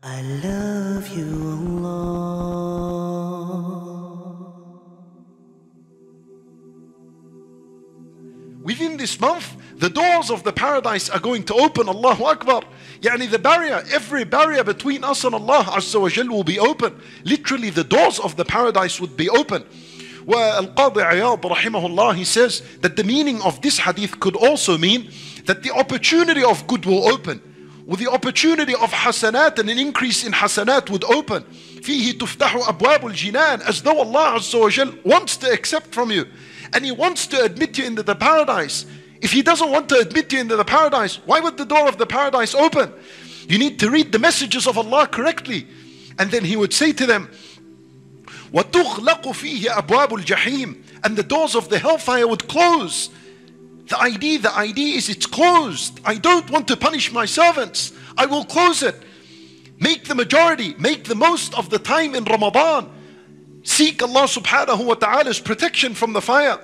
I love you, Allah. Within this month, the doors of the paradise are going to open. Allahu Akbar. Yani the barrier, every barrier between us and Allah Azza wa Jal will be open. Literally the doors of the paradise would be open. Al-Qadi Iyad rahimahullah, he says that the meaning of this hadith could also mean that the opportunity of good will open. With the opportunity of hasanat and an increase in hasanat would open. فيه تفتح أبواب الجنان, as though Allah Azza wa Jal wants to accept from you. And He wants to admit you into the paradise. If He doesn't want to admit you into the paradise, why would the door of the paradise open? You need to read the messages of Allah correctly. And then He would say to them, وَتُغْلَقُ فِيهِ أَبْوَابُ الْجَحِيمِ, and the doors of the hellfire would close. The idea is it's closed. I don't want to punish my servants. I will close it. Make the majority, make the most of the time in Ramadan. Seek Allah subhanahu wa ta'ala's protection from the fire.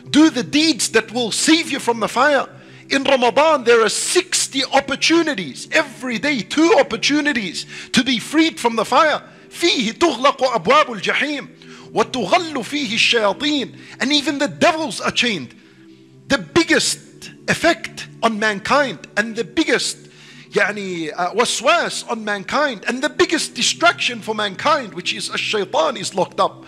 Do the deeds that will save you from the fire. In Ramadan there are 60 opportunities. Every day 2 opportunities to be freed from the fire. فيه تغلق أبواب الجحيم وتغل فيه الشياطين, and even the devils are chained. The biggest effect on mankind and the biggest waswas on mankind and the biggest distraction for mankind, which is shaitan, is locked up.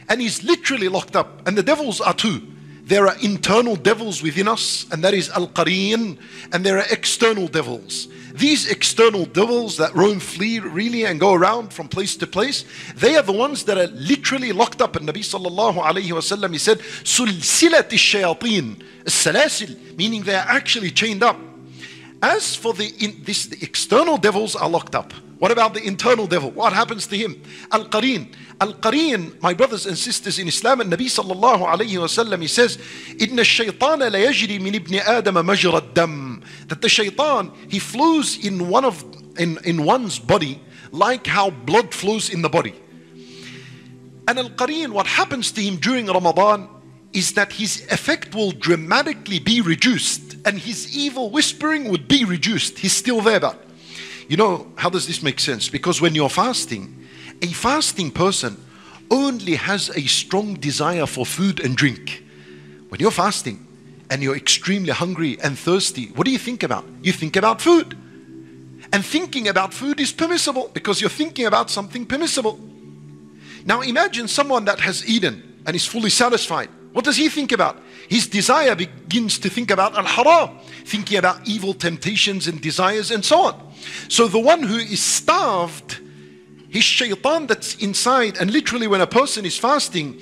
And he's literally locked up. And the devils are too. There are internal devils within us, and that is al-qareen, and there are external devils. These external devils that roam freely and go around from place to place, they are the ones that are literally locked up. And Nabi sallallahu alayhi wasallam, he said, سُلْسِلَةِ الشَّيَاطِينَ السَّلَاسِل, meaning they are actually chained up. As for the external devils are locked up. What about the internal devil? What happens to him? Al-Qareen. Al-Qareen, my brothers and sisters in Islam, and Nabi sallallahu alayhi wa sallam, he says, إِنَّ الشَّيْطَانَ لَيَجْرِي مِنْ إِبْنِ آدَمَ مَجْرَ الدَّمِ, that the shaitan, he flows in one's body like how blood flows in the body. And Al-Qareen, what happens to him during Ramadan is that his effect will dramatically be reduced, and his evil whispering would be reduced. He's still there, but you know, how does this make sense? Because when you're fasting, a fasting person only has a strong desire for food and drink. When you're fasting and you're extremely hungry and thirsty, what do you think about? You think about food. And thinking about food is permissible because you're thinking about something permissible. Now imagine someone that has eaten and is fully satisfied. What does he think about? His desire begins to think about al-haram, thinking about evil temptations and desires and so on. So the one who is starved, his shaitan that's inside, and literally when a person is fasting,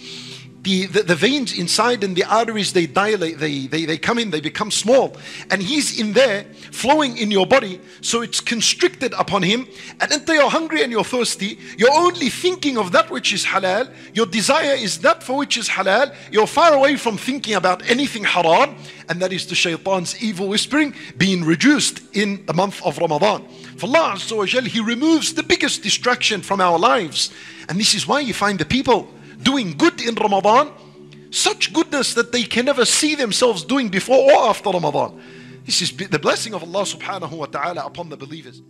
the veins inside and the arteries, they dilate, they come in, they become small, and he's in there flowing in your body, so it's constricted upon him. And until you're hungry and you're thirsty, you're only thinking of that which is halal, your desire is that for which is halal, you're far away from thinking about anything haram, and that is the shaitan's evil whispering being reduced in the month of Ramadan. For Allah Azza wa Jal, He removes the biggest distraction from our lives. And this is why you find the people doing good in Ramadan, such goodness that they can never see themselves doing before or after Ramadan. This is the blessing of Allah subhanahu wa ta'ala upon the believers.